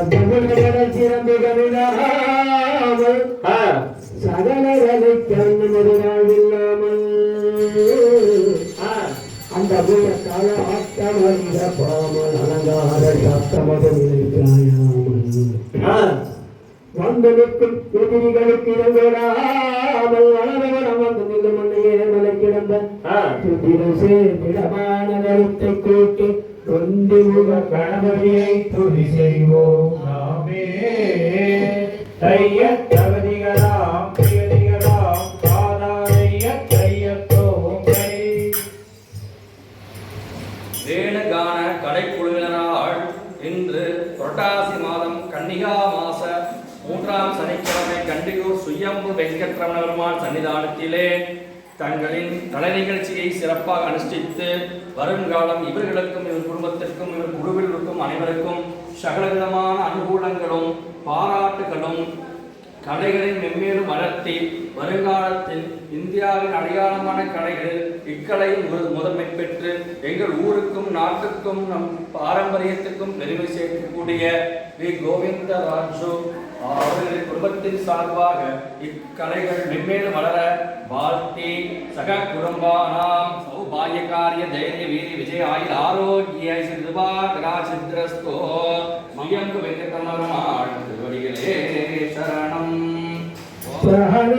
சிறந்து கருதாமல் சகலகளை கண்ணு முதலாவில்லாமல் அந்த கால ஆட்டமந்த பாமல் அலங்கார சத்தமதம் நிலைக்காயாமல் வந்தனுக்கும் எதிரிகளுக்கு இறங்கோடாமல் வளரவரம் வந்து நின்று முன்னையே மலை கிடந்த சேர்ந்திடமான கருத்தை கூட்டி தொந்தி முக கணபதியை துதி செய்வோம் நாமே தைய தவதிகளாம் பிரியதிகளாம் காதாரைய தையத்தோம் வேணுகான கலைக்குழுவினரால் இன்று புரட்டாசி மாதம் கன்னிகா மாச 3ஆம் சனிக்கிழமை கண்டியூர் சுயம்பு வெங்கட்ரமண பெருமாள் சன்னிதானத்திலே தங்களின் கலை நிகழ்ச்சியை சிறப்பாக அனுஷ்டித்து வருங்காலம் இவர்களுக்கும் இவர் குடும்பத்திற்கும் இவர் குழுவில் இருக்கும் அனைவருக்கும் சகலவிதமான அனுகூலங்களும் பாராட்டுகளும் கலைகளின் மென்மேலும் வளர்த்தி வருங்காலத்தில் இந்தியாவின் அடையாளமான கலைகள் இக்கலையில் முதன்மை பெற்று எங்கள் ஊருக்கும் நாட்டுக்கும் நம் பாரம்பரியத்துக்கும் பெருமை சேர்க்கக்கூடிய வி கோவிந்தராஜு அவர்களின் குடும்பத்தின் சார்பாக இக்கலைகள் மென்மேலும் வளர வாழ்த்தி சக குடும்பானாம் சௌபாகியகாரிய தைரிய வீரி விஜய ஆயுள் ஆரோக்கிய சிறுபாகராசித்ரஸ்தோ மயங்கு வெங்கடமருமாள் திருவடிகளே சரணம். Yeah.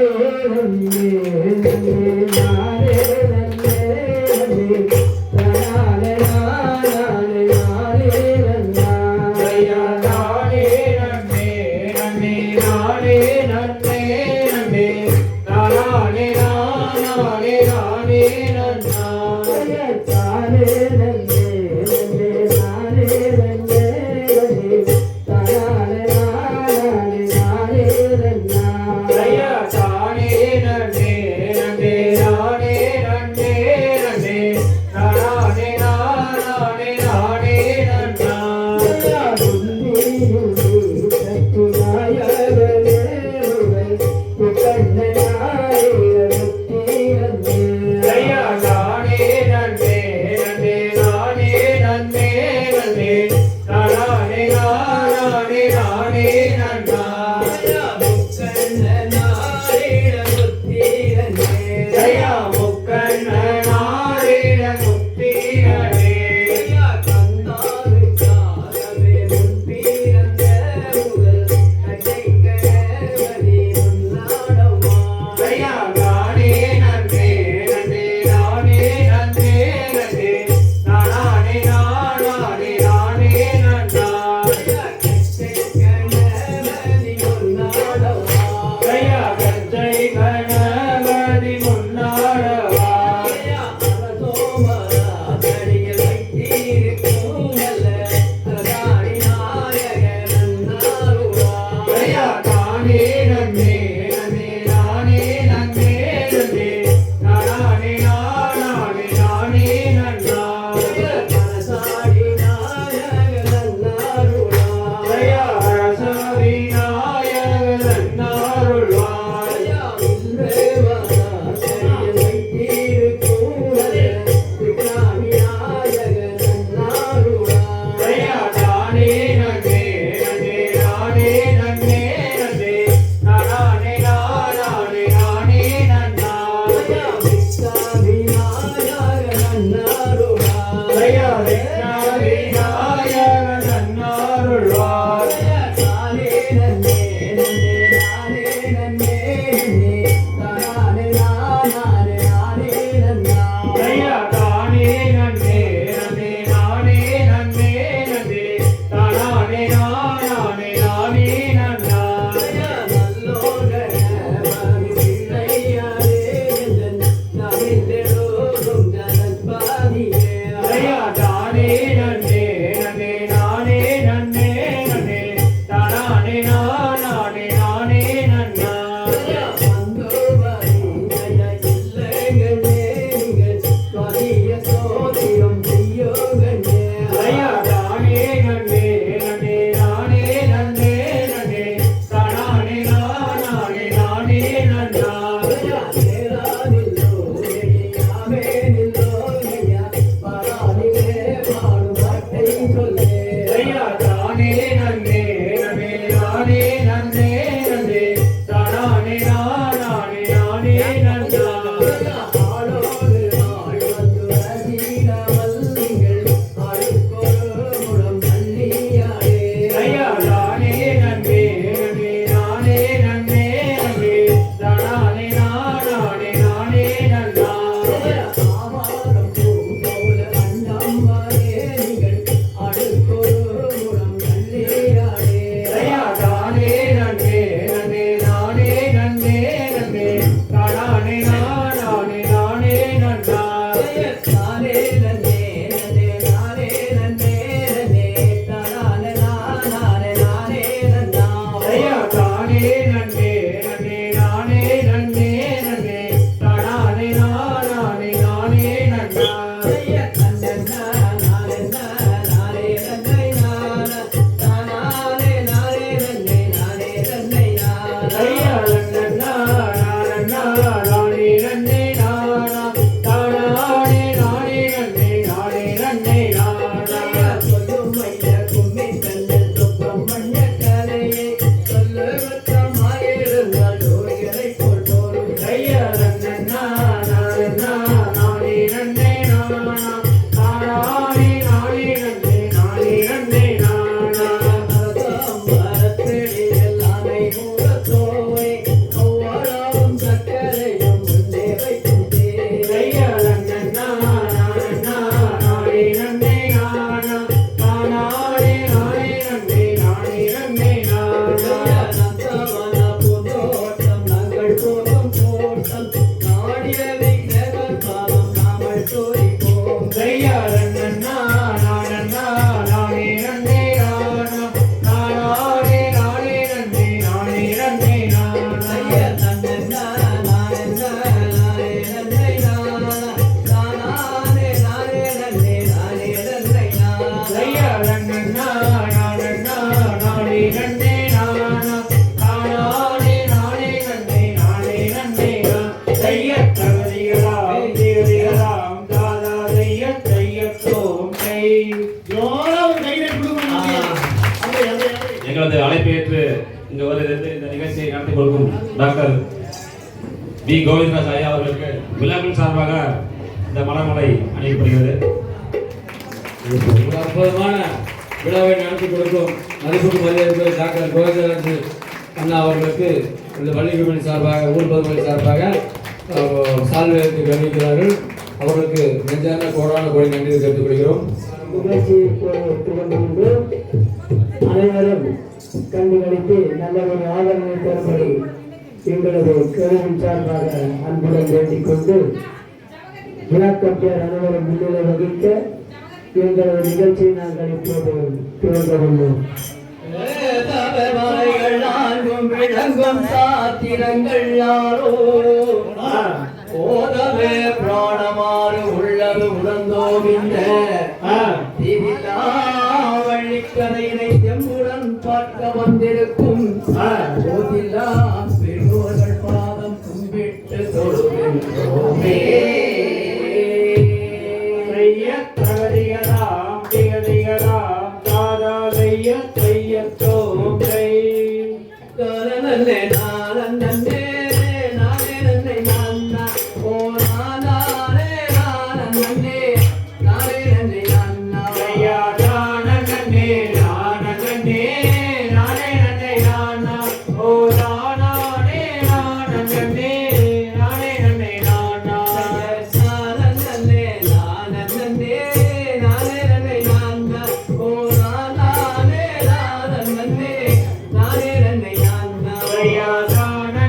நன்னே நானே நன்னே நன்னே தானே நானே நானே நன்னா ஆளோடு நாள் வந்து ரசிடாமல் நீங்கள் ஆளுக்கொரு முழம் தள்ளியாடே ஐயா தானே நன்னே நன்னே நானே நன்னே நன்னே தானே நானே நானே நன்னா ஆமாரம் பூ போல அண்ணம்மாரே நீங்கள் ஆளுக்கொரு முழம் தள்ளியாடே ஐயா தானே நன்னே நன்னே நானே நன்னே நன்னே தானே நானே நானே நன்னா தானே நன்னே நன்னே நானே நன்னே நன்னே தானே நானே நானே நன்னா ஐயா தானே நன்னே நன்னே நானே நன்னே நன்னே தானே நானே நானே நன்னா ஐயா நன்னா நானே நானே நன்னே நானா தானே நானே நன்னே நானே நன்னே நானா ஐயா நன்னா நானா நானே நன்னே நானா தானே நானே நன்னே நானே நன்னே நானா ஐயா சொல்லும் ஐயா கும்மி கண்ணல் துக்கம் மண்ண கலையை சொல்லவற்ற மாயிருந்தால் ஜோடிகளை போல் தோறும் ஐயா நன்னா நானே நன்னே நானா தானே நானே நன்னே நானே நன்னே நானா மரத்தடி எல்லாமே மூலத்தோவை அவ்வாறாவும் சக்கரையும் முன்னே வைக்கும் ஐயா நன்னா நானே நன்னே நானா தானே நானே நன்னே நானே நன்னே நானா நந்தவன பூந்தோட்டம் நாங்கள் போகும் தோட்டம் நாடிய விக்னகர் பாவம் நாமல் தோறிப்போம் ஐயா நன்னா நானே நன்னே நானா தானே நானே நன்னே நானே நன்னே நானா ஐயா நன்னா நானே நன்னே நானா தானே நானே நன்னே நானே நன்னே நானா ஐயா நன்னா நானே நன்னே நானா தானே நானே நன்னே நானே நன்னே நானா ஐயா தகதிகளாம் தீரதிகளாம் தாதா ஐயா தையத்தோம் கை ஜோரம் கையை கொடுக்கணும் எங்களது அழைப்பை ஏற்று இங்கு வருகிறது இந்த நிகழ்ச்சியை நடத்தி கொடுக்கும் டாக்டர் வி கோவிந்தராஜ் ஐயா அவர்களுக்கு விழாக்கள் சார்பாக இந்த மலர்மலை அணியப்படுகிறது. ஒரு அற்புதமான விழாவை நடத்தி கொடுக்கும் மதிப்புக்கு மரியாதை டாக்டர் கோவிந்தராஜ் அண்ணா அவர்களுக்கு இந்த பள்ளி கமிட்டி சார்பாக ஊர் பொதுமக்கள் சார்பாக சால்வைக்கு கவனிக்கிறார்கள். அவர்களுக்கு நெஞ்சான கோடான கோடி நன்றி தெரிவித்துக் கொள்கிறோம். நிகழ்ச்சியை ஒத்துக்கொண்டு அனைவரும் கண்டுகளித்து நல்ல ஒரு ஆதரவை தரும்படி எங்களது குழுவின் சார்பாக அன்புடன் வேண்டிக் கொண்டு விழாக்கப்பியர் அனைவரும் முன்னிலை வகிக்க எங்களது நிகழ்ச்சியை நாங்கள் இப்போது துவங்க உள்ளோம். விளங்கும் சாத்திரங்கள் யாரோ போதவே பிராணமாறு உள்ளது உணர்ந்தோமில்ல வள்ளிக்கதையினை செம்புடன் பார்க்க வந்திருக்கும் போதில்லா பெரியோர்கள் பாதம் கும்பிட்டு தொழுகின்றோமே. தகதிகளாம் திகதிகளாம் தாதா தையத்தோம் கை நன்னே நானே நானே நன்னே நானா ஓ நானே நன்னே நானே நன்னே நானா ஐயா நானே நன்னே நானே நன்னே நானா ஓ நானே நன்னே நானே நன்னே நானா நன்னே நானே நன்னே நானா ஓ நானே நன்னே நானே நன்னே நானா ஐயா நானே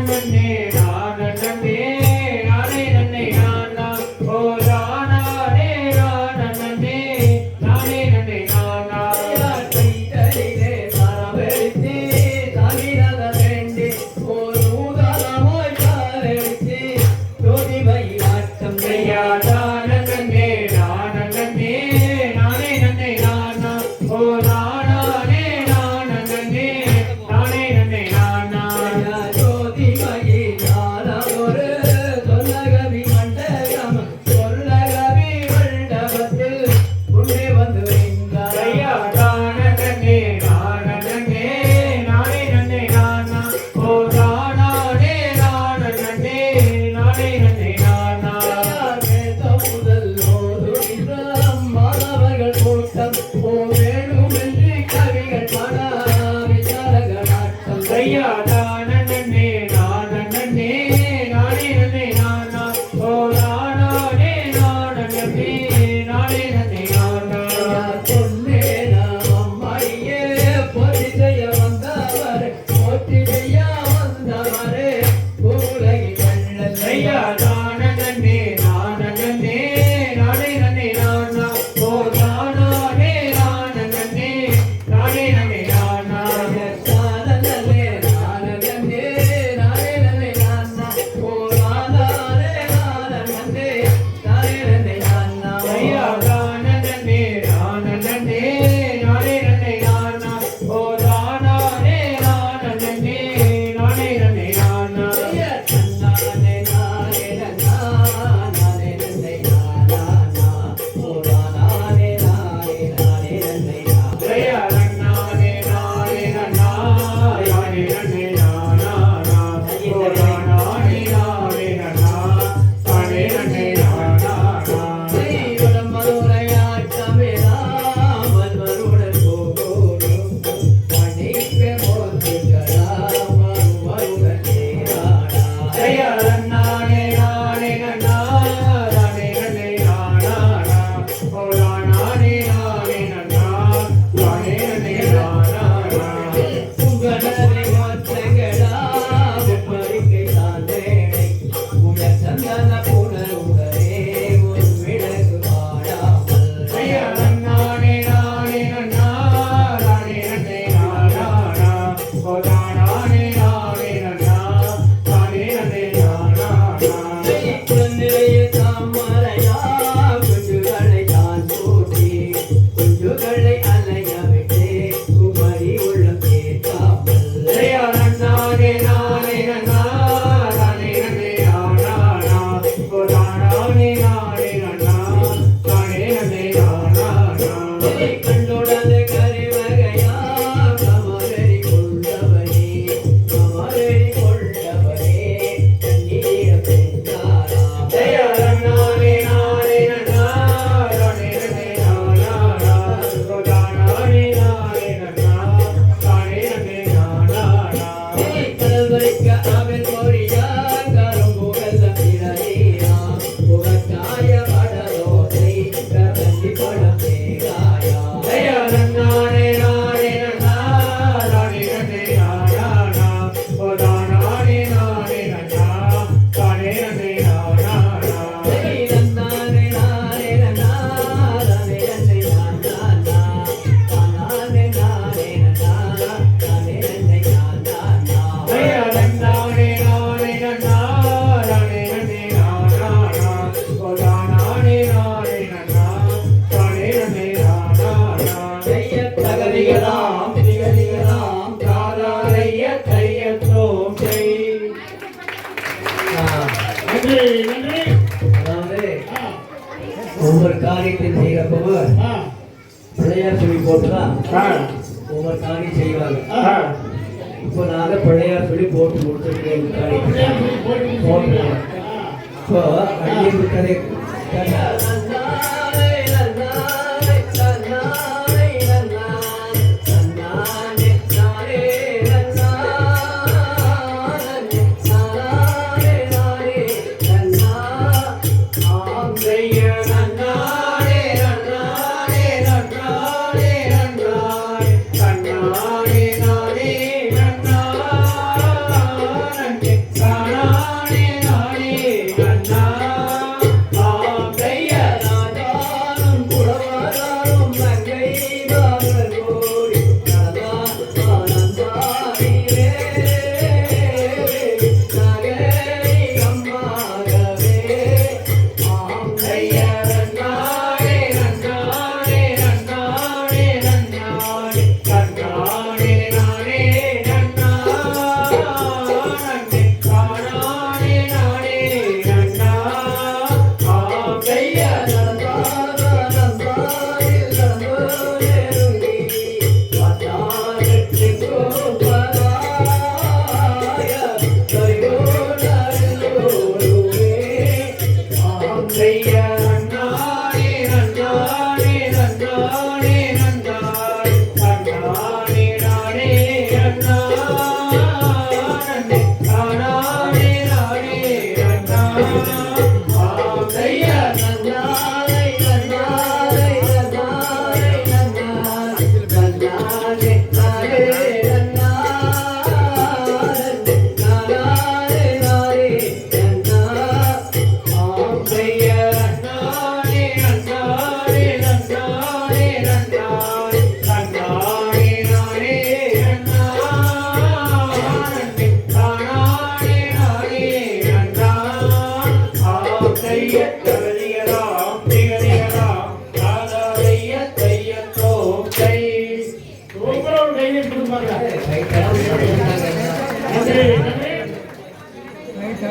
காரியத்தை செய்யறப்பவும் பிள்ளையார் சொல்லி போட்டுதான் ஒவ்வொரு காரியம் செய்வாங்க. இப்போ நாங்கள் பிள்ளையார் சொல்லி போட்டு முடிச்சிருக்கேன் போட்டு. இப்போ அங்கே கதை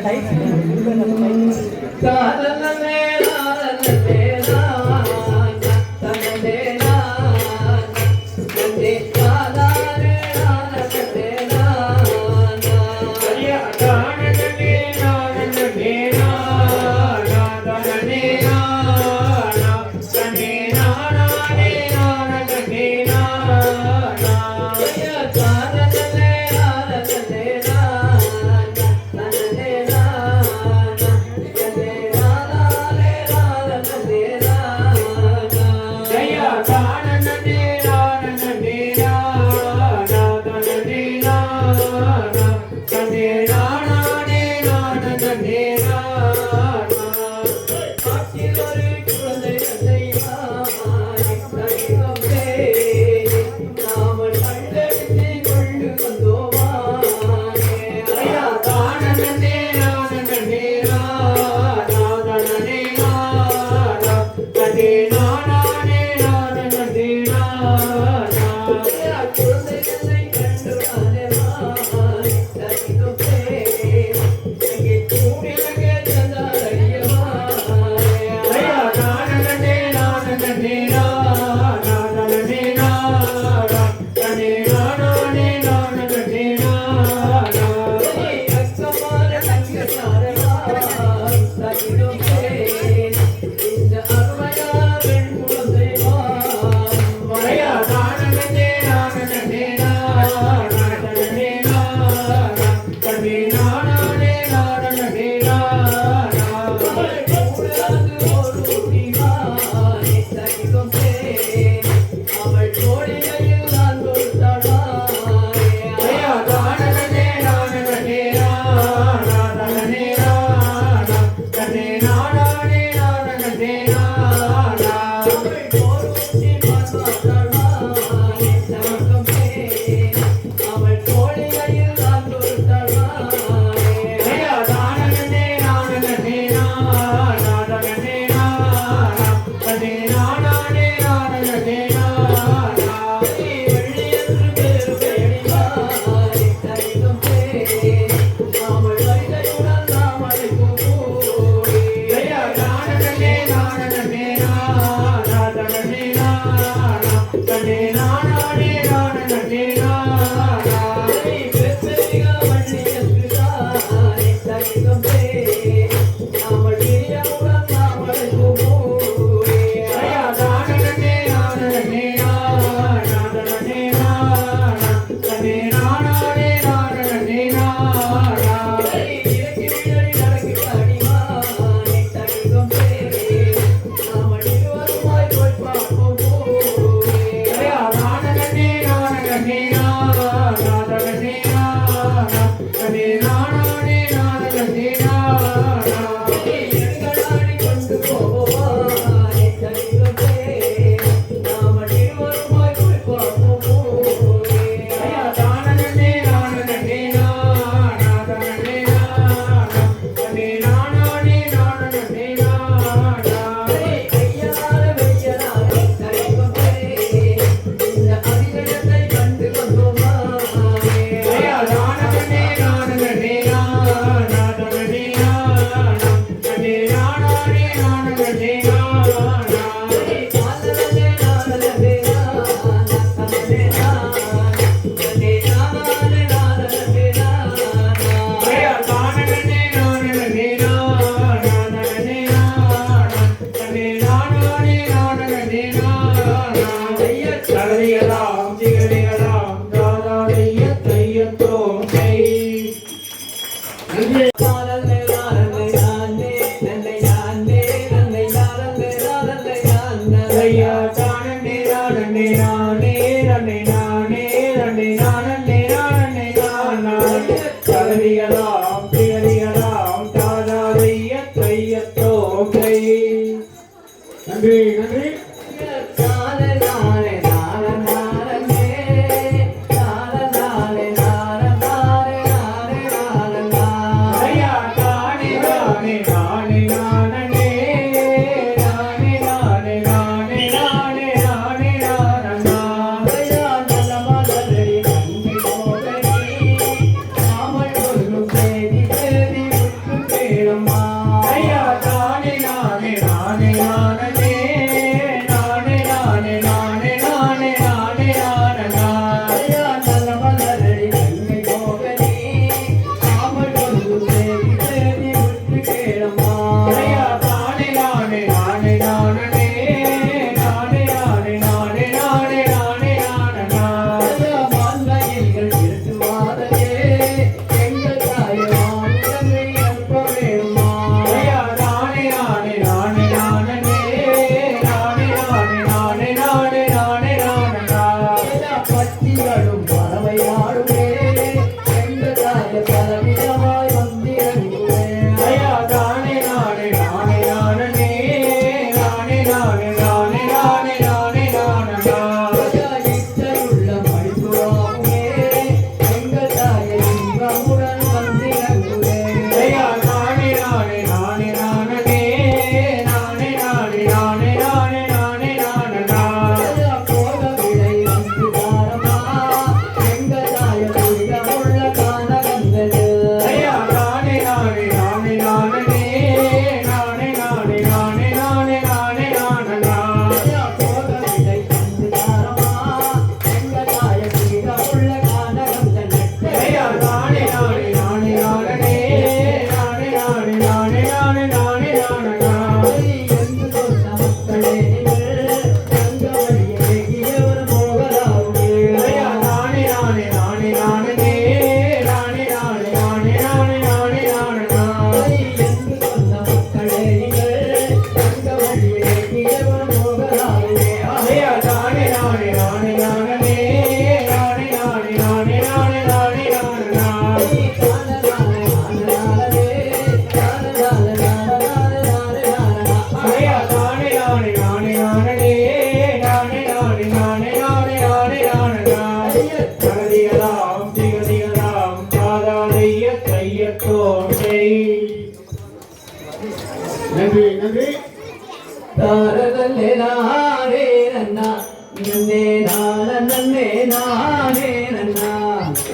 Thank you.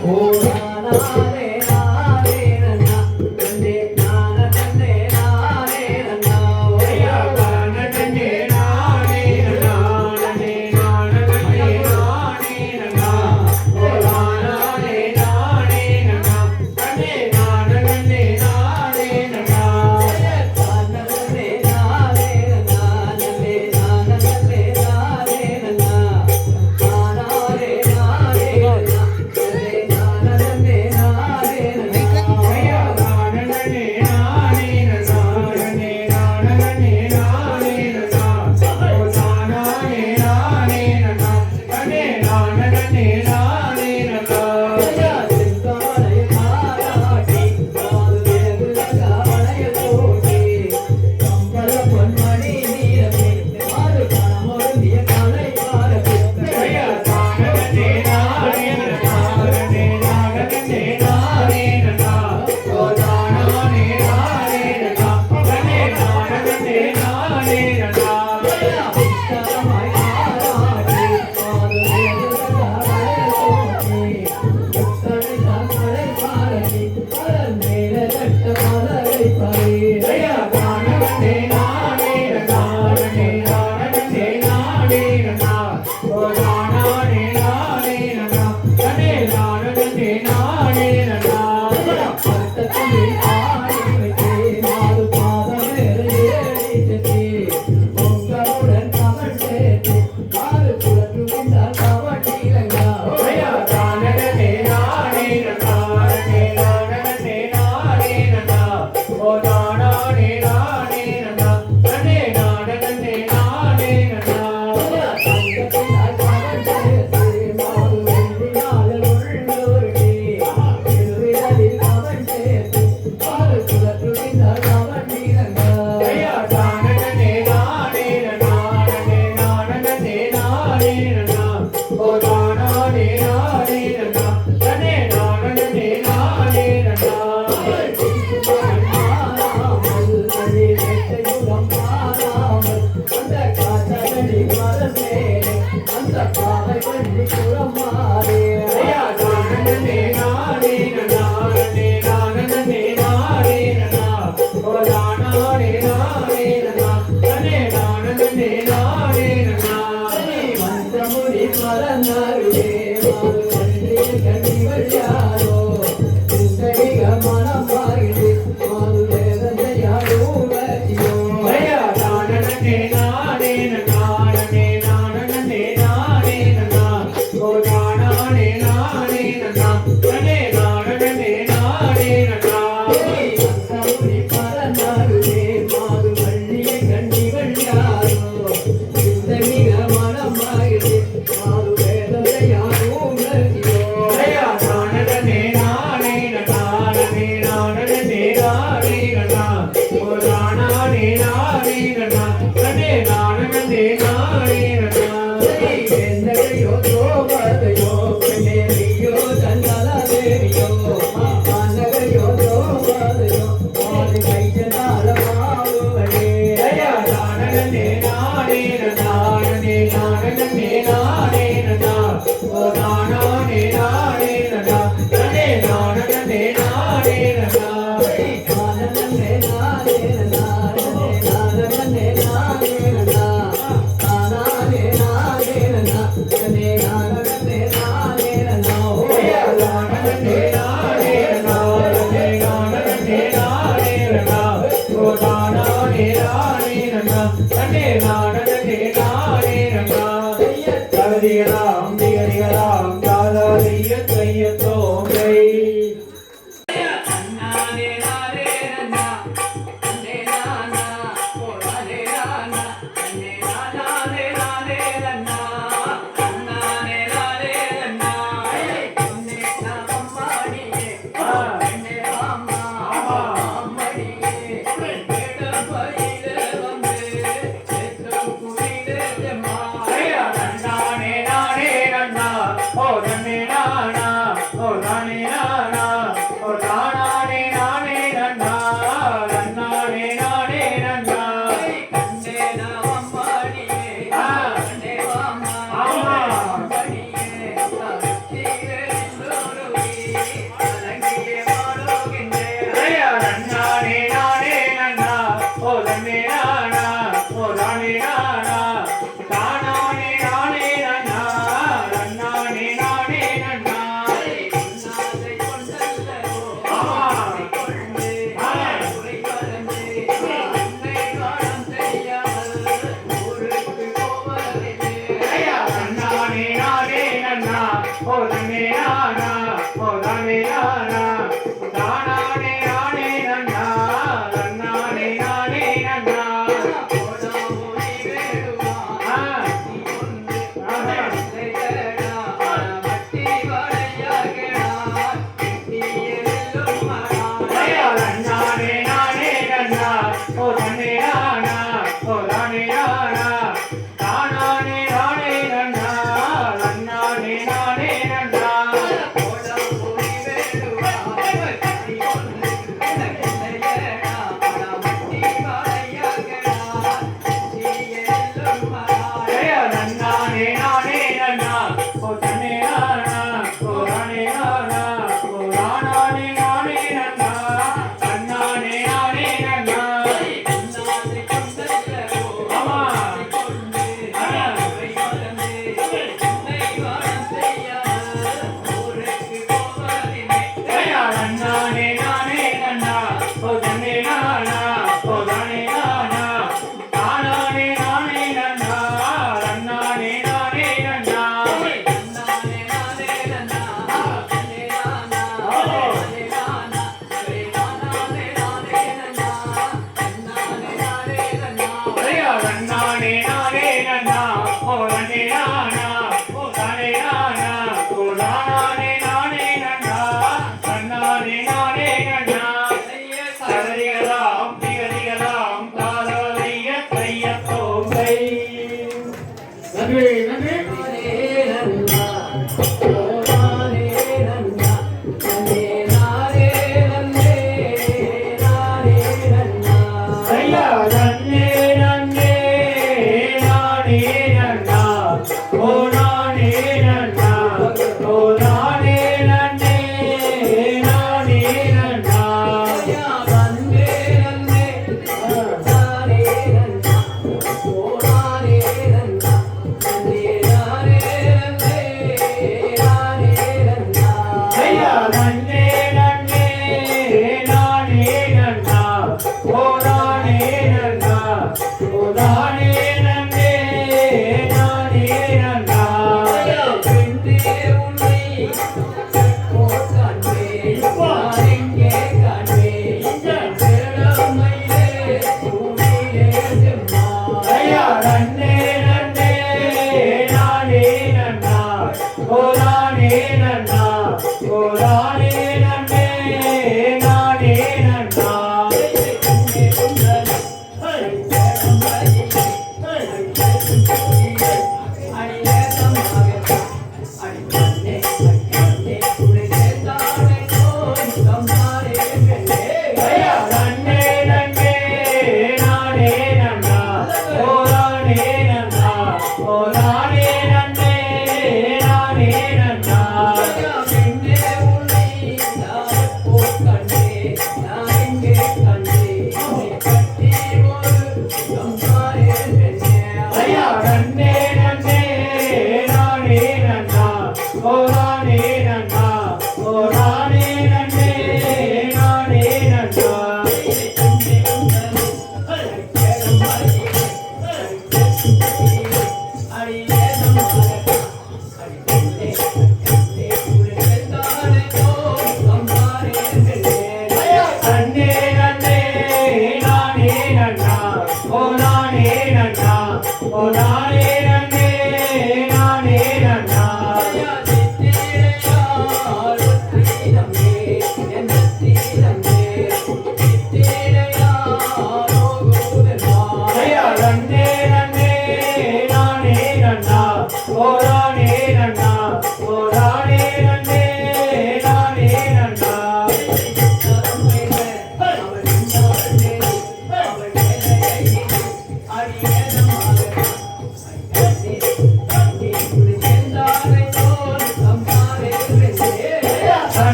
Oh,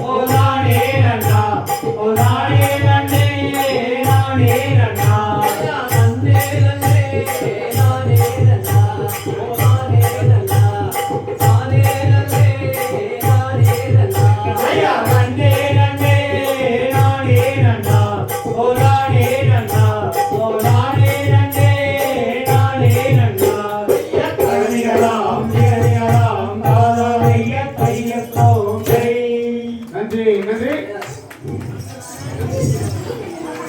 ஓதானே நன்னா ஓதானே நன்னே நானே நன்னா நன்னே நன்னே நானே நன்னா ஓதானே நன்னா நானே நன்னே நானே நன்னா ஐயா நன்னே நன்னே நானே நன்னா ஓதானே நன்னா ஓதானே நன்னே நானே நன்னா கரணிகளாம் நிகழ்களாம் காதலைய கையத்தோம் நன்றி நன்றி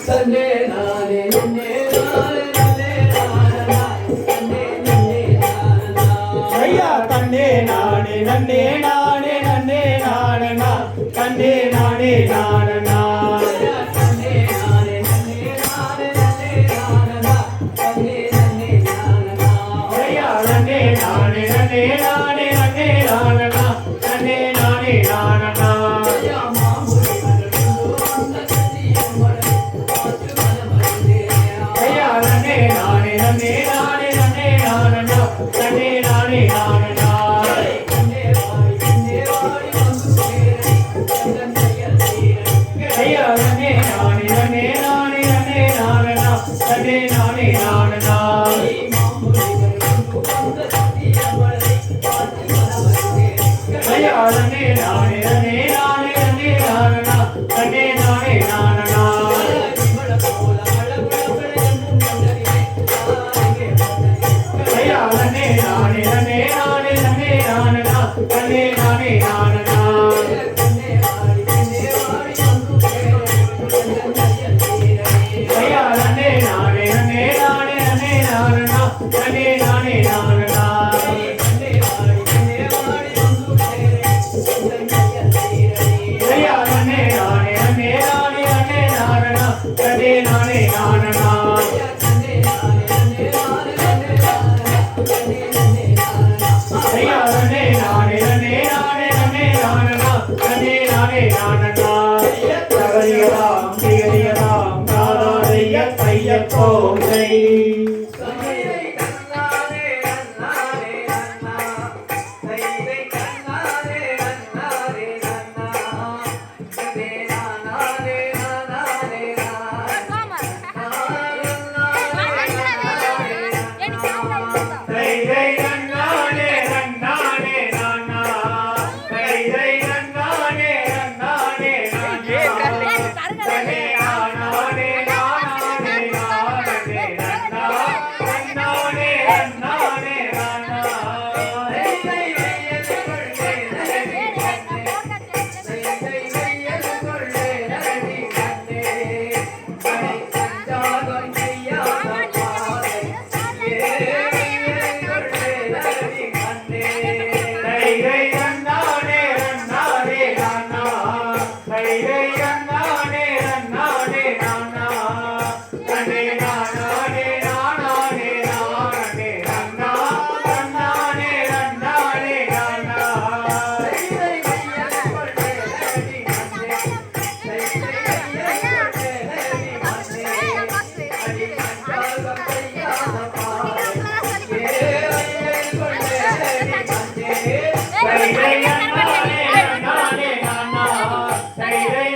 நன்னே நானே நன்னே நானே நன்னே நானனா நன்னே நன்னே நானனா ஐயா கண்ணே நானே நன்னே நானே நன்னே நானனா கண்ணே நானே நானனா நன்னே நானே நன்னே நானே நன்னே நானனா நன்னே நன்னே நானனா ஐயா நன்னே நானே நன்னே நானே நன்னே நானனா கண்ணே நானே நானனா ஐயா மாமுனி மனதுண்டு வந்த கண்ணியம்மனை பார்த்து மனமறிந்தேயா ஐயா நன்னே நானே நன்னே நானே நன்னே நானனா கண்ணே நானே நானனா கண்ணே வாடி வந்து சேரை கண்ணன் கையல் சேரை ஐயா நன்னே நானே நன்னே நானே நன்னே நானனா கண்ணே நானே நானனா மாமுனி மனதுண்டு வந்த கண்ணியம்மனை பார்த்து மனமறிந்தேயா ஐயா நன்னே நானே நன்னே நானே நன்னே நானனா கண்ணே நானே நானனா இவள போல அழகுல என்னும் மன்னரிலே ஆரங்கே மன்னரிலே ஐயா நன்னே நானே நன்னே நானே நன்னே நானனா கண்ணே நானே நானனா கண்ணே வாடி வந்து சேரை கண்ணன் கையல் சேரை ஐயா நன்னே நானே நன்னே நானே நன்னே நானனா கண்ணே நானே நானனா கண்ணே வாடி வந்து சேரை கண்ணன் கையல் சேரை ஐயா நன்னே நானே நன்னே நானே நன்னே நானனா கண்ணே நானே நானனா கண்ணே நானே நன்னே நானே நன்னே நானனா கண்ணே நன்னே நானனா ஐயா நன்னே நானே நன்னே நானே நன்னே நானனா கண்ணே நானே நானனா கரணிகளாம் திகழிகளாம் காதாடைய கையத்தோம் கையை கண்ணானே நன்னானே நன்னா கையை கண்ணானே நன்னானே நன்னா கண்ணே நானானே நானானே கைதை நன்னானே நன்னானே நானா கைதை நன்னானே நன்னானே நானா கண்ணே நானானே நானானே நானே நன்னா நன்னானே நன்னானே நானா கையை வெய்யல் கொள்ளே நரடி கையை வெய்யல் கொள்ளே நரடி கண்ணே கனை கஞ்சாகம் செய்யாத பாதை வெய்யல் கொள்ளே நரடி கண்ணே கைதை நன்னானே நன்னானே நானா கைதை நன்னானே நன்னானே நானா கண்ணே நானானே நானானே நானே நன்னா நன்னானே நன்னானே நானா கையை வெய்யல் கொள்ளே நரடி கண்ணே கையை வெய்யல் கொள்ளே நரடி கண்ணே அடி கஞ்சாகம் செய்யாத பாதை வெய்யல் கொள்ளே நரடி கண்ணே கைதை நன்னானே நன்னானே நானா கைதை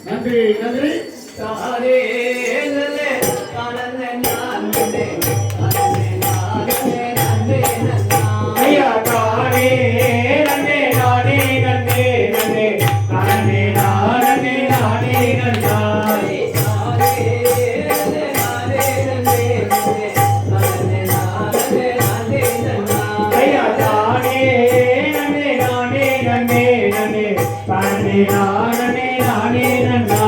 நன்றி நன்றி ஐயா தானே நன்னே நானே நன்னே நன்னே நானே நானே நானே நன்னா ஐயா தானே நன்னே நானே நன்னே நன்னே தானே நானே நானே நன்னா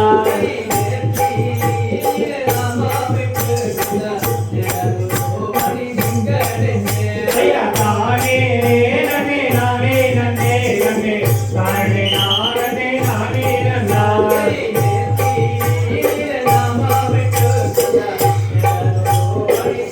ஐயா தானே நன்னே நானே நன்னே நன்னே தானே நானே நானே நன்னா ஐயா தானே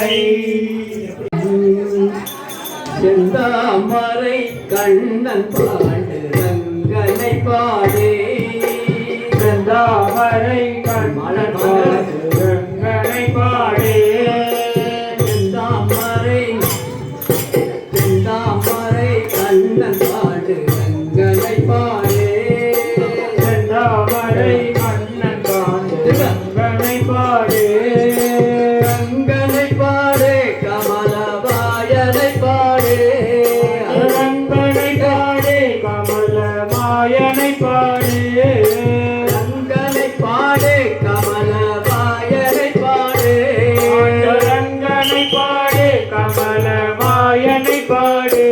செந்தாமரை செந்தாமரை கண்ணன் பாடு ரங்கனை பாடே செந்தாமரை கண்ணன் பாடு ரங்கனை பாடே செந்தாமரை கண்ணன் பாடு ரங்கனை பாடே செந்தாமரை கண்ணன் பாடு ரங்கனை பாடே ரங்கனை பாடே கமலவாயனை பாடே ரங்கனை பாடே கமல மாயனை பாடே ரங்கனை பாடே கமலவாயனை பாடே ரங்கனை பாடே கமல மாயனை பாடே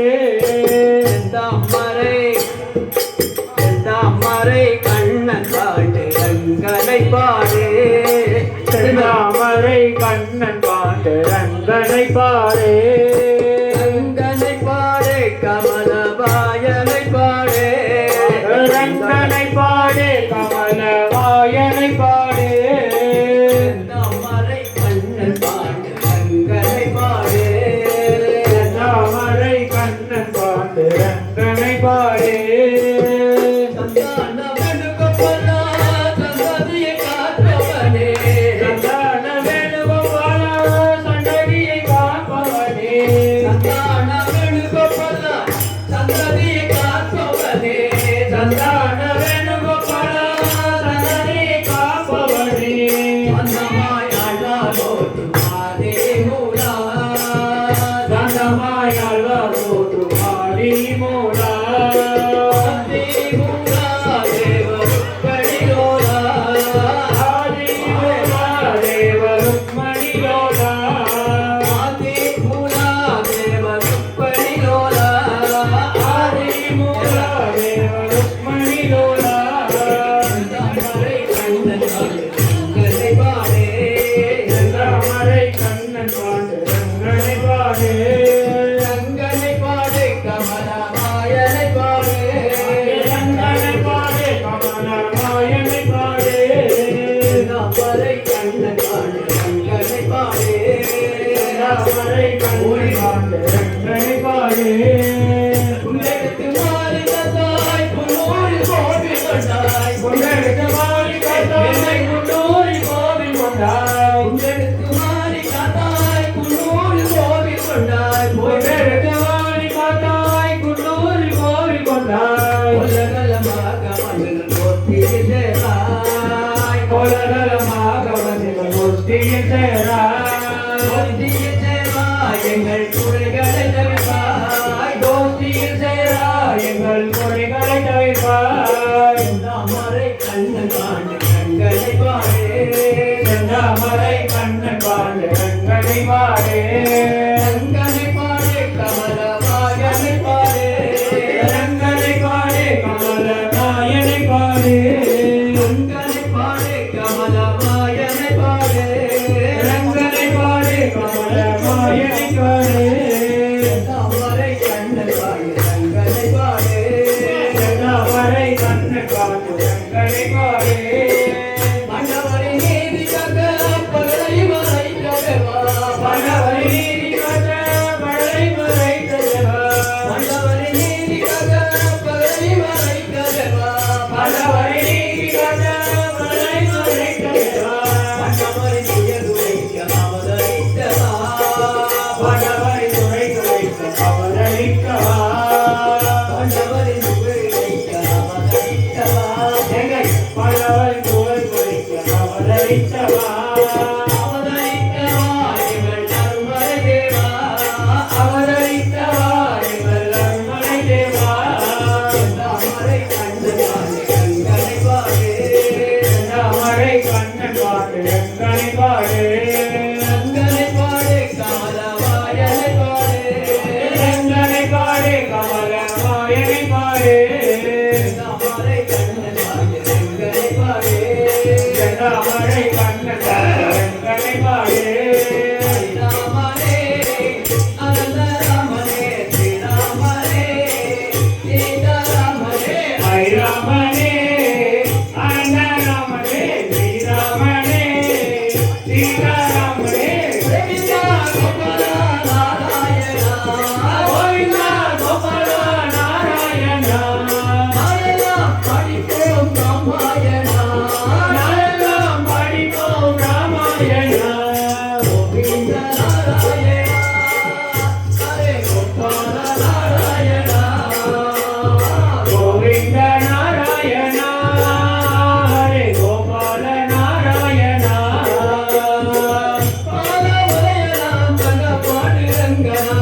செந்தாமரை கண்ணன் பாடு ரங்கனை பாடே செந்தாமரை கண்ணன் பாடு ரங்கனை பாடே ரங்கனை பாடே கமலவாயனை பாடே ரங்கனை பாடே கமல மாயனை பாடே செந்தாமரை கண்ணன் பாடு ரங்கனை பாடே செந்தாமரை கண்ணன் பாடு ரங்கனை பாடே சந்தான வெணுகோபாலா சந்ததியை காத்தவனே சந்தான வேணுகோபால சந்ததியை காப்பவனே சந்தான வெணுகோபாலா சந்ததியை காத்தவனே சந்தான வேணுகோபால சந்ததியை காப்பவனே சந்தமாய் அழகோடு மாதே மூலா சந்தமாயால் போட்டு மாறி மூடா மாதே மூலா தேவருப்படியோலா ஆதி மூலா தேவருக்மணியோலா மாதே மூலா தேவருப்படியோலா ஆதி மூலா தேவருக்மணியோலா செந்தாமரை கண்ணன் பாடு ரங்கனை பாடே செந்தாமரை கண்ணன் பாடு ரங்கனை பாடே ரங்கனை பாடே கமலவாயனை பாடே ரங்கனை பாடே கமல மாயனை பாடே செந்தாமரை கண்ணன் பாடு ரங்கனை பாடே செந்தாமரை கண்ணன் பாடு ரங்கனை பாடே புல்லெடுத்து மாறி தந்தாய் புல்லூரில் கோபி கொண்டாய் கொண்டெடுத்த மாறி கத்தாய் குண்டூரி கோவில் கொண்டாய் புல்லெடுத்து மாறி தந்தாய் புல்லூரில் கோபி கொண்டாய் கொண்டெடுத்த மாறி கத்தாய் குண்டூரி கோவில் கொண்டாய் கொல்லகலமாக மண்ணில் போற்றியில் சேராய் கோலகலமாக வந்திகள் முஷ்டியில் சேராய் போற்றியில் சேராய் எங்கள் குறைகளை தவிர்ப்பாய் கோஷ்டியில் சேராய் எங்கள் குறைகளை தவிர்ப்பாய் செந்தாமரை கண்ணன் பாடு கண்களை பாடே செந்தாமரை கண்ணன் பாடு ரங்கனை பாடே ரங்கனை பாடே கமலவாயனை பாடே ரங்கனை பாடே கமல மாயனை பாடே ரங்கனை பாடே கமலவாயனை பாடே ரங்கனை பாடே கமல மாயனை பாடே செந்தாமரை கண்ணன் பாடு ரங்கனை பாடே செந்தாமரை கண்ணன் பாடு ரங்கனை பாடே மன்னவரை நீதிக்காக பகலை மறைக்கவா பணவரை நீதி கட்ட பழை மறைத்தவா மன்னவரை நீதிக்காக பகலை மறைக்கவா பணவரை நீதி கட்ட பழை மறைத்தவா மன்னவரை நீதி உரைக்க அவதரித்தவா பணவரை Yeah.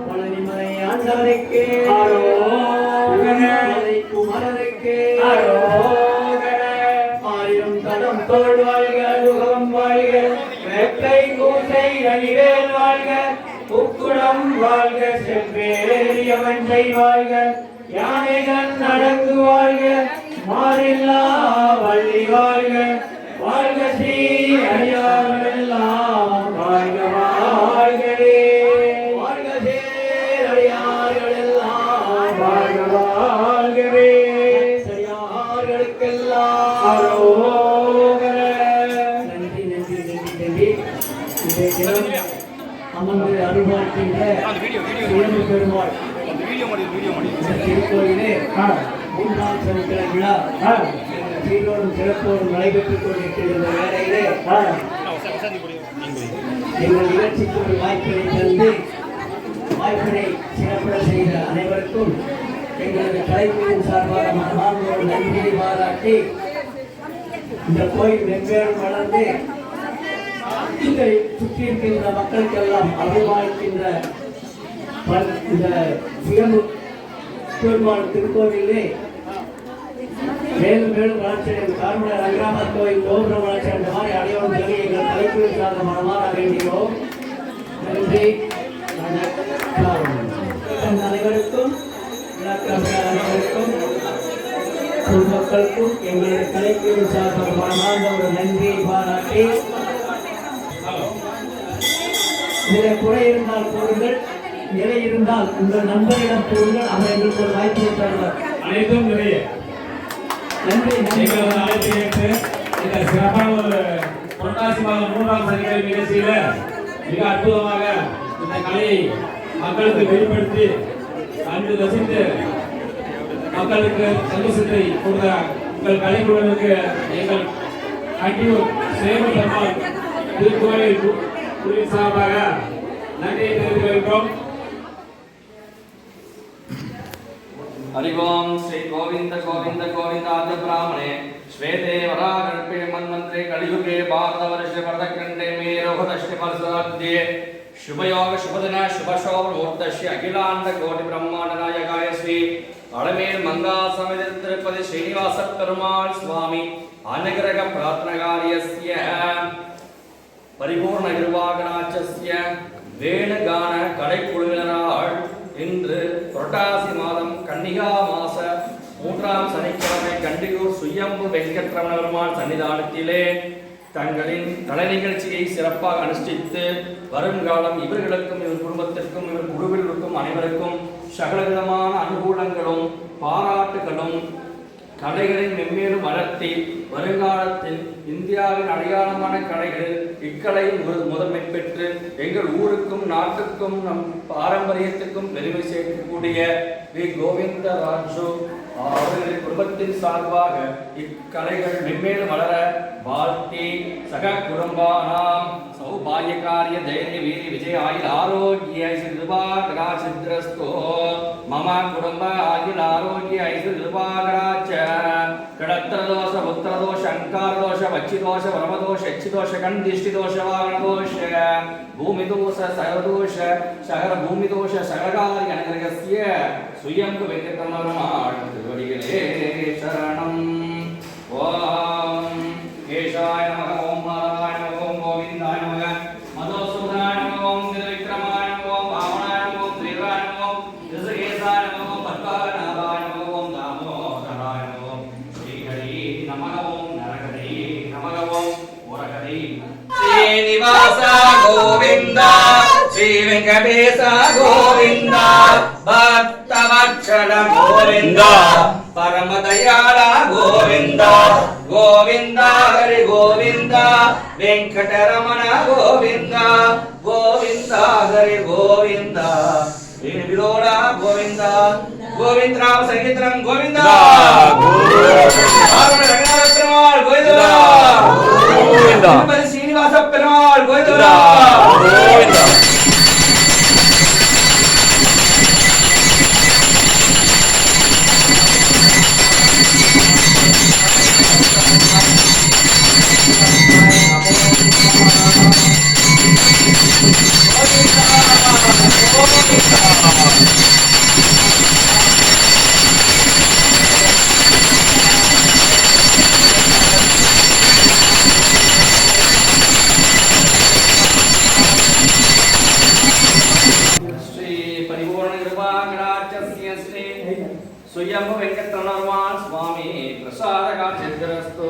பழனிமலை ஆண்டவனுக்கு குமரனுக்கு ஆயிரம் தடம் தோல் வாழ்க யுகம் வாழ்க வேட்டை கூசை அணிவேல் வாழ்க உக்குடம் வாழ்க செவ்வேறியவன் வாழ்க யானைகள் நடந்து வாழ்க மாறில்லா வள்ளி வாழ்க வாழ்க ஸ்ரீ அடியார்களெல்லாம் வாழ்க வாழ்கவே வாழ்க ஸ்ரீ அடியார்களெல்லாம் வாழ்க வாழ்கவே அடியார்களுக்கெல்லாம் நன்றி நன்றி நன்றி நன்றி இதை தினம் அமர்ந்து அனுபவிக்கின்ற சுயம்பு பெருமாள் திருக்கோயிலே மூன்றாம் சனிக்கிழமை விழா சீரோடும் சிறப்போடும் நடைபெற்றுக் கொண்டிருக்கின்ற வேளையிலே எங்கள் நிகழ்ச்சிக்கு ஒரு வாய்ப்பினை தந்து வாய்ப்பினை சிறப்பட செய்த அனைவருக்கும் எங்களது கலைக்குழுவின் சார்பாக மனமார்ந்தோடு நன்றியை பாராட்டி இந்த கோயில் வெவ்வேறு வளர்ந்து இதை சுற்றி இருக்கின்ற மக்களுக்கெல்லாம் அருள்வாய்க்கின்ற இந்த சுயம்பு பெருமாள் திருக்கோவிலே மேலும் மேலும் வளர்ச்சி கார்முனை ரங்கராமர் கோயில் கோபுரம் வளர்ச்சி அந்த மாதிரி அடையாளம் சொல்லி எங்கள் தலைப்பு சார்ந்த மனமாக வேண்டியோம். நன்றி அனைவருக்கும் அனைவருக்கும் பொதுமக்களுக்கும் எங்களுடைய தலைப்பு சார்ந்த மனமார்ந்த ஒரு நன்றியை பாராட்டி இதில் குறை இருந்தால் கூறுங்கள், நிலை இருந்தால் உங்கள் நண்பரிடம் கூறுங்கள், அவர் எங்களுக்கு ஒரு வாய்ப்பை தருவார். அனைத்தும் நிறைய நன்றி எங்களது அழைப்பை ஏற்று இந்த சிறப்பான ஒரு புரட்டாசி மாதம் 3ஆம் சனிக்கிழமை நிகழ்ச்சியில மிக அற்புதமாக இந்த கலையை மக்களுக்கு வெளிப்படுத்தி கண்டு ரசித்து மக்களுக்கு சந்தோஷத்தை கொடுத்த உங்கள் கலைக்குழுவிற்கு எங்கள் கண்டியூர் சேவை பெருமாள் திருக்கோயில் குழு சார்பாக நன்றியை தெரிவித்துக் கொள்கிறோம். हरिओम श्री गोविंद गोविंद गोविंदाद्य ब्राह्मणे श्वेते वराकल्पे मन्वन्त्रे कलियुगे भारतवर्षे वरदखण्डे मे रोहदश्य वर्षाद्ये शुभयोग शुभदिन शुभशोभमुहूर्तस्य अखिलाण्ड कोटि ब्रह्माण्ड नायकाय श्री अळमेल मंगा समेत तिरुपति श्रीनिवास पेरुमाळ स्वामी अनुग्रह प्रार्थनाकार्यस्य परिपूर्ण निर्वाहकनाचस्य வேணுகான கலைக்குழுவினரால் இன்று புரட்டாசி மாதம் கன்னிகா மாச 3ஆம் சனிக்கிழமை கண்டியூர் சுயம்பு வெங்கட்ரமண பெருமாள் சன்னிதானத்திலே தங்களின் கலை நிகழ்ச்சியை சிறப்பாக அனுஷ்டித்து வருங்காலம் இவர்களுக்கும் இவர் குடும்பத்திற்கும் இவர் குழுவில் இருக்கும் அனைவருக்கும் சகலவிதமான அனுகூலங்களும் பாராட்டுகளும் கலைகளின் மென்மேலும் வளர்த்தி வருங்காலத்தில் இந்தியாவின் அடையாளமான கலைகளில் இக்கலையும் முதன்மை பெற்று எங்கள் ஊருக்கும் நாட்டுக்கும் நம் பாரம்பரியத்துக்கும் பெருமை சேர்க்கக்கூடிய வி கோவிந்தராஜு அவர்களின் குடும்பத்தின் சார்பாக இக்கலைகள் மென்மேலும் வளர வாழ்த்தி சக குடும்பானாம் சௌபாகியகாரிய தைரிய வீரி விஜய ஆயுள் ஆரோக்கிய ஐஸ்வர்யஸ்தோ மம குடும்ப ஆயுள் ஆரோக்கிய ஐஸ்வர்யராச்ச கடத்திரதோஷ புத்திரதோஷ அங்காரதோஷ வச்சிதோஷ வரமதோஷ எச்சிதோஷ கண் திஷ்டிதோஷ வாகனதோஷ பூமிதோஷ சகதோஷ சகல பூமிதோஷ சககாரிய அனுகிரகஸ்ய சுயம்பு வெங்கடரமணாள் திருவடிகளே சரணம். ஓம் கேசாய நமக ஓம் மாதவாய நமக ஓம் கோவிந்தாய நமக மதோசூதனாய நமக ஓம் திருவிக்ரமாய நமக ஓம் வாமனாய நமக ஓம் ஸ்ரீராய நமக ஓம் ரிஷிகேசாய நமக ஓம் பத்மநாபாய நமக ஓம் தாமோதராய நமக ஓம் ஸ்ரீஹரி நமக ஓம் நரஹரி நமக ஓம் முரஹரி. श्रीनिवास गोविंद श्री वेंकटेश गोविंद भक्तवत्सल गोविंद परम दयाल गोविंद गोविंद हरि गोविंद वेंकटरमण गोविंद गोविंद हरि गोविंद विलोड़ गोविंद गोविंद राम संगीतम गोविंद गोविंद श्रीनिवास पेरुमाळ गोविंद गोविंद శ్రీ சுயம்பு வெங்கட்ரமணர்வான் சுவாமி பிரசாத காட்சிரஸ்து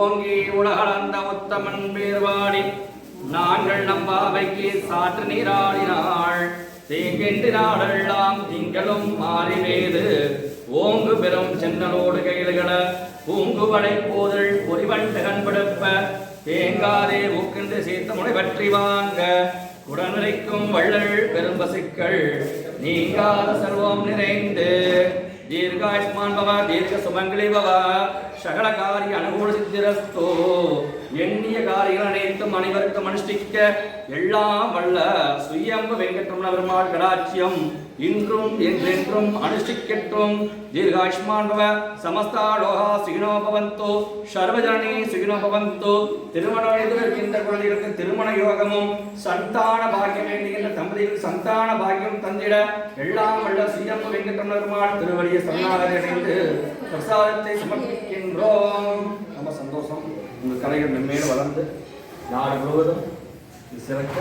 ஓங்கி உலகளந்த உத்தமன் பேர்வாடி நாங்கள் நம்பாவைக்கு சாற்று நீராடினாள் தேங்கென்று நாடெல்லாம் திங்களும் மாறிவேது ஓங்கு பெரும் சென்னலோடு கையில்கள பூங்குவடை போதல் பொறிவண்டு கண்படுப்ப தேங்காதே ஊக்கின்று சேர்த்த முனை பற்றி வாங்க உடனுரைக்கும் வள்ளல் பெரும்பசுக்கள் நீங்காத சர்வம் நிறைந்து தீர்காயுஷ்மான் பவ தீர்க்க சுமங்கலி பவ சகல காரிய அனுகூல சித்திரஸ்தோ எண்ணிய காரியங்கள் அனைத்தும் அனைவருக்கும் அனுஷ்டிக்க எல்லாம் வல்ல சுயம்பு வெங்கட்ரமண பெருமாள் கடாட்சியம் இன்றும் என்றென்றும் அனுஷ்டிக்கட்டும் தீர்காயுஷ்மான் பவ சமஸ்தா லோகா சுகினோ பவந்தோ சர்வஜனனி சுகினோ பவந்தோ திருமணம் இருக்கின்ற குழந்தைகளுக்கு திருமண யோகமும் சந்தான பாக்கியம் வேண்டுகின்ற தம்பதிகளுக்கு சந்தான பாக்கியம் தந்திட எல்லாம் வல்ல சுயம்பு வெங்கட்ரமண பெருமாள் திருவடியை சரணாகதி அடைந்து பிரசாதத்தை சமர்ப்பிக்கின்றோம். ரொம்ப சந்தோஷம். உங்கள் கலைகள் மென்மேலும் வளர்ந்து நாடு முழுவதும் சிறக்க